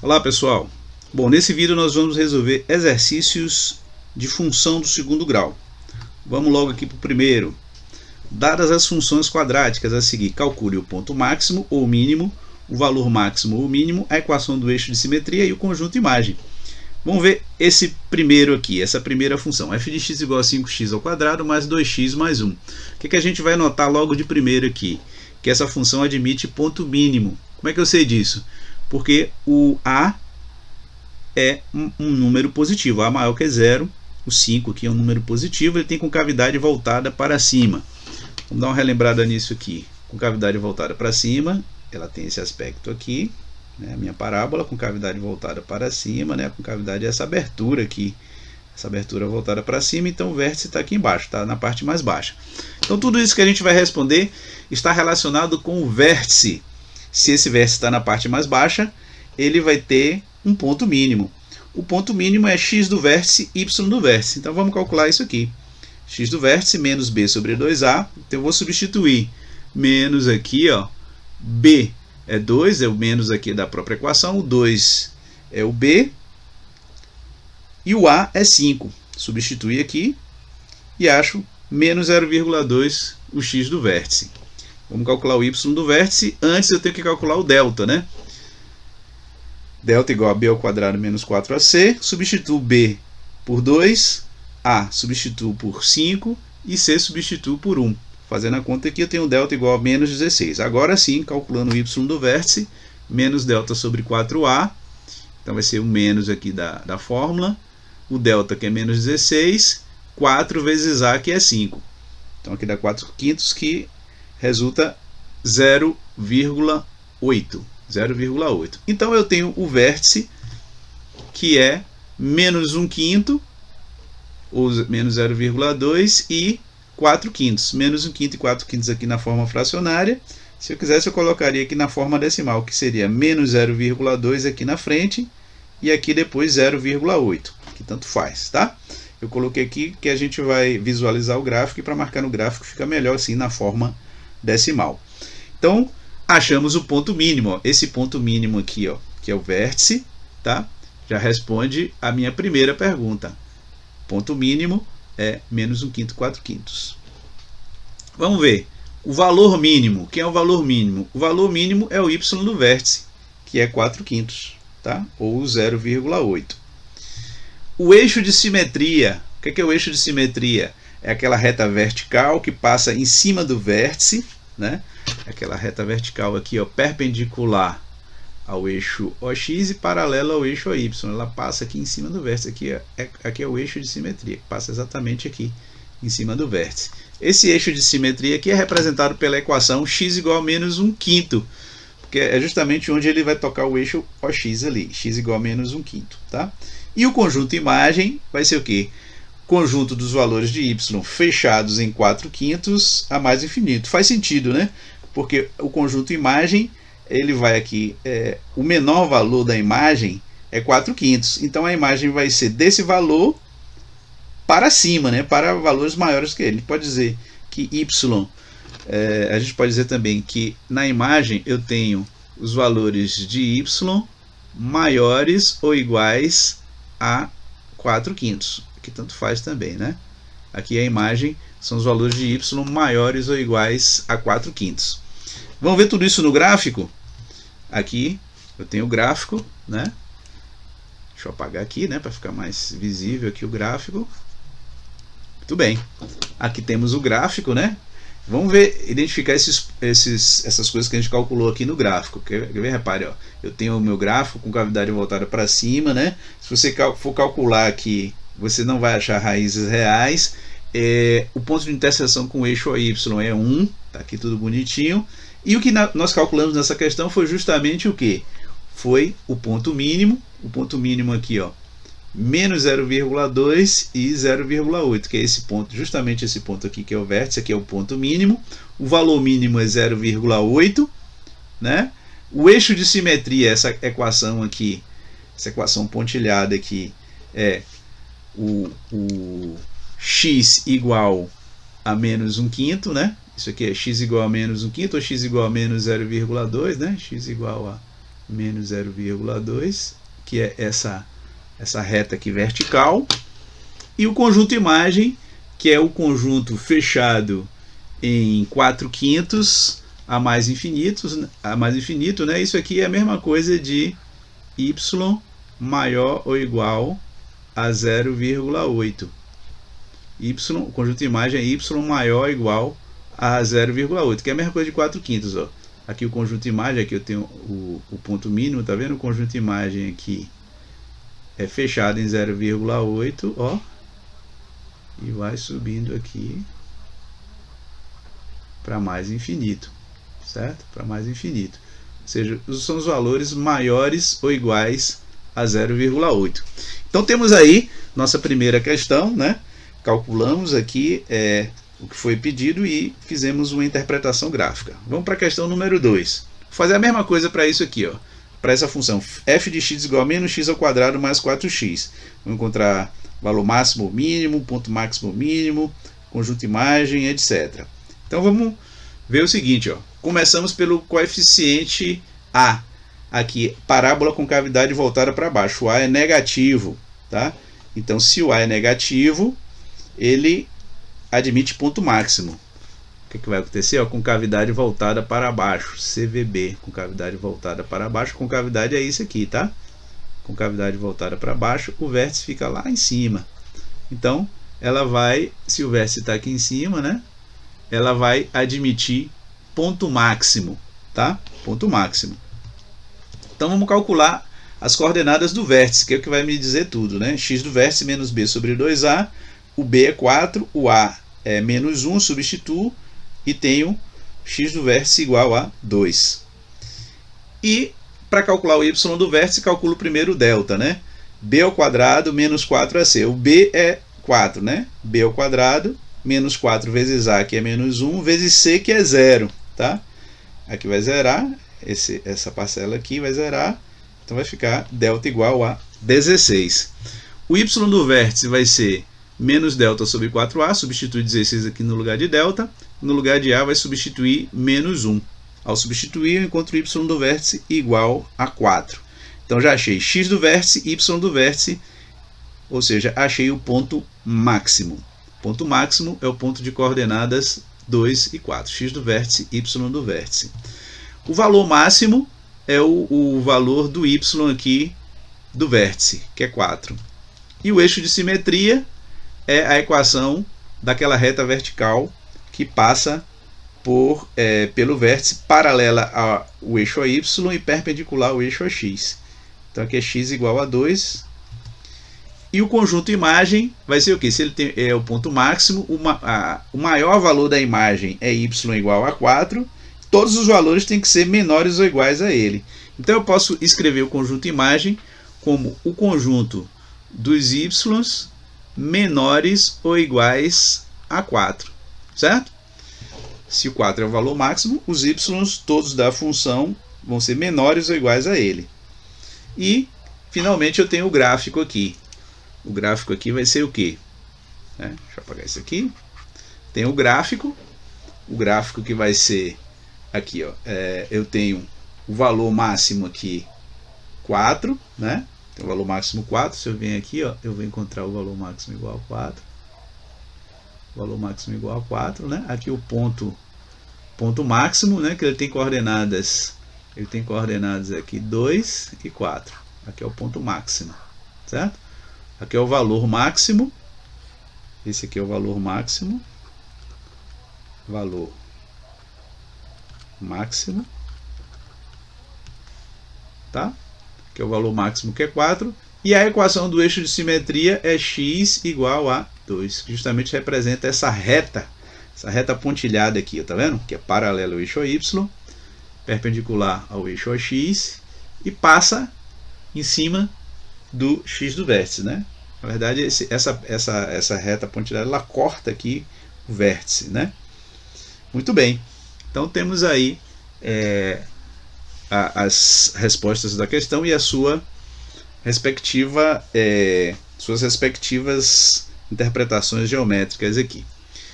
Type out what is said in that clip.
Olá pessoal, bom, nesse vídeo nós vamos resolver exercícios de função do segundo grau. Vamos logo aqui para o primeiro. Dadas as funções quadráticas a seguir, calcule o ponto máximo ou mínimo, o valor máximo ou mínimo, a equação do eixo de simetria e o conjunto imagem. Vamos ver esse primeiro aqui, essa primeira função, f de x igual a 5x ao quadrado mais 2x mais 1. O que a gente vai notar logo de primeiro aqui? Que essa função admite ponto mínimo. Como é que eu sei disso? Porque o a é um número positivo, a maior que 0, o 5 aqui é um número positivo, ele tem concavidade voltada para cima. Vamos dar uma relembrada nisso aqui. Concavidade voltada para cima, ela tem esse aspecto aqui, né? A minha parábola, concavidade voltada para cima, né? A concavidade é essa abertura aqui, essa abertura voltada para cima, então o vértice está aqui embaixo, está na parte mais baixa. Então tudo isso que a gente vai responder está relacionado com o vértice. Se esse vértice está na parte mais baixa, ele vai ter um ponto mínimo. O ponto mínimo é x do vértice, y do vértice. Então vamos calcular isso aqui. X do vértice menos b sobre 2a. Então eu vou substituir menos aqui, ó, b é 2, é o menos aqui da própria equação. O 2 é o b e o a é 5. Substituir aqui e acho menos 0,2 o x do vértice. Vamos calcular o y do vértice. Antes eu tenho que calcular o delta, né? Delta igual a b ao quadrado menos 4ac. Substituo b por 2, a substituo por 5 e c substituo por 1. Fazendo a conta aqui, eu tenho delta igual a menos 16. Agora sim, calculando o y do vértice, menos delta sobre 4a. Então vai ser o menos aqui da fórmula. O delta que é menos 16, 4 vezes a que é 5. Então aqui dá 4 quintos que resulta 0,8. Então eu tenho o vértice que é menos 1 quinto, ou menos 0,2 e 4 quintos. Menos 1 quinto e 4 quintos aqui na forma fracionária. Se eu quisesse eu colocaria aqui na forma decimal, que seria menos 0,2 aqui na frente e aqui depois 0,8, que tanto faz, tá? Eu coloquei aqui que a gente vai visualizar o gráfico e para marcar no gráfico fica melhor assim na forma decimal. Então, achamos o ponto mínimo, ó. Esse ponto mínimo aqui, ó, que é o vértice, tá? Já responde a minha primeira pergunta. Ponto mínimo é menos 1 quinto, 4 quintos. Vamos ver. O valor mínimo. Quem é o valor mínimo? O valor mínimo é o y do vértice, que é 4 quintos, tá? Ou 0,8. O eixo de simetria. O que é o eixo de simetria? É aquela reta vertical que passa em cima do vértice, né? Aquela reta vertical aqui, ó, perpendicular ao eixo OX e paralela ao eixo AY. Ela passa aqui em cima do vértice. Aqui é o eixo de simetria, que passa exatamente aqui em cima do vértice. Esse eixo de simetria aqui é representado pela equação x igual a menos 1 quinto, porque é justamente onde ele vai tocar o eixo OX ali, x igual a menos 1 quinto, tá? E o conjunto imagem vai ser o quê? Conjunto dos valores de y fechados em 4 quintos a mais infinito. Faz sentido, né? Porque o conjunto imagem, ele vai aqui, o menor valor da imagem é 4 quintos. Então a imagem vai ser desse valor para cima, né? Para valores maiores que ele. Pode dizer que y, a gente pode dizer também que na imagem eu tenho os valores de y maiores ou iguais a 4 quintos. Que tanto faz também, né? Aqui a imagem são os valores de y maiores ou iguais a 4 quintos. Vamos ver tudo isso no gráfico? Aqui eu tenho o gráfico, né? Deixa eu apagar aqui, né, para ficar mais visível aqui o gráfico. Muito bem. Aqui temos o gráfico, né? Vamos ver, identificar essas coisas que a gente calculou aqui no gráfico. Quer ver? Repare, ó, eu tenho o meu gráfico com cavidade voltada para cima, né? Se você for calcular aqui, você não vai achar raízes reais. O ponto de interseção com o eixo AY é 1, tá aqui tudo bonitinho. E o que nós calculamos nessa questão foi justamente o que? Foi o ponto mínimo aqui, ó, menos 0,2 e 0,8, que é esse ponto, justamente esse ponto aqui que é o vértice, aqui é o ponto mínimo. O valor mínimo é 0,8, né? O eixo de simetria, essa equação aqui, essa equação pontilhada aqui, é o x igual a menos 1 quinto, né? Isso aqui é x igual a menos 1 quinto ou x igual a menos 0,2, né? X igual a menos 0,2, que é essa reta aqui vertical, e o conjunto imagem, que é o conjunto fechado em 4/5 a mais infinito, né? Isso aqui é a mesma coisa de y maior ou igual a 0,8. O conjunto imagem é y maior ou igual a 0,8, que é a mesma coisa de 4/5. Ó. Aqui o conjunto imagem, aqui eu tenho o ponto mínimo, tá vendo? O conjunto imagem aqui é fechado em 0,8, ó, e vai subindo aqui para mais infinito, certo? Para mais infinito. Ou seja, são os valores maiores ou iguais a 0,8. Então temos aí nossa primeira questão, né? Calculamos aqui o que foi pedido e fizemos uma interpretação gráfica. Vamos para a questão número 2. Vou fazer a mesma coisa para isso aqui, ó. Para essa função f de x igual a menos x ao quadrado mais 4x. Vamos encontrar valor máximo ou mínimo, ponto máximo ou mínimo, conjunto imagem, etc. Então vamos ver o seguinte, ó. Começamos pelo coeficiente a. Aqui, parábola com cavidade voltada para baixo. O a é negativo, tá? Então, se o a é negativo, ele admite ponto máximo. O que vai acontecer? Ó, com cavidade voltada para baixo, CVB, com cavidade voltada para baixo. Com cavidade é isso aqui, tá? Com cavidade voltada para baixo, o vértice fica lá em cima. Então, ela vai, se o vértice está aqui em cima, né? Ela vai admitir ponto máximo, tá? Ponto máximo. Então, vamos calcular as coordenadas do vértice, que é o que vai me dizer tudo, né? X do vértice menos b sobre 2a, o b é 4, o a é menos 1, substituo, e tenho x do vértice igual a 2. E para calcular o y do vértice, calculo primeiro o delta, né? b ao quadrado menos 4ac. O b é 4, né? b ao quadrado menos 4 vezes a, que é menos 1, vezes c, que é 0, tá? Aqui vai zerar, essa parcela aqui vai zerar, então vai ficar delta igual a 16. O y do vértice vai ser menos delta sobre 4a, substitui 16 aqui no lugar de delta, no lugar de a vai substituir menos 1. Ao substituir, eu encontro y do vértice igual a 4. Então já achei x do vértice, y do vértice, ou seja, achei o ponto máximo. Ponto máximo é o ponto de coordenadas 2 e 4, x do vértice, y do vértice. O valor máximo é o valor do y aqui do vértice, que é 4. E o eixo de simetria é a equação daquela reta vertical que passa pelo vértice paralela ao eixo y e perpendicular ao eixo x. Então aqui é x igual a 2. E o conjunto imagem vai ser o que? Se ele tem o ponto máximo, o maior valor da imagem é y igual a 4. Todos os valores têm que ser menores ou iguais a ele. Então eu posso escrever o conjunto imagem como o conjunto dos y menores ou iguais a 4, certo? Se o 4 é o valor máximo, os y todos da função vão ser menores ou iguais a ele. E, finalmente, eu tenho o gráfico aqui. O gráfico aqui vai ser o quê? Deixa eu apagar isso aqui. Tem o gráfico que vai ser aqui, ó. Eu tenho o valor máximo aqui 4, né? Tem o valor máximo 4. Se eu venho aqui, ó, eu vou encontrar o valor máximo igual a 4. Valor máximo igual a 4, né? Aqui o ponto máximo, né? Que ele tem coordenadas aqui 2 e 4. Aqui é o ponto máximo, certo? Aqui é o valor máximo. Esse aqui é o valor máximo. Valor máximo, tá? Que é o valor máximo, que é 4, e a equação do eixo de simetria é x igual a 2, que justamente representa essa reta pontilhada aqui, tá vendo? Que é paralela ao eixo y, perpendicular ao eixo x, e passa em cima do x do vértice, né? Na verdade, essa reta pontilhada, ela corta aqui o vértice, né? Muito bem. Então temos aí as respostas da questão e a suas respectivas interpretações geométricas aqui.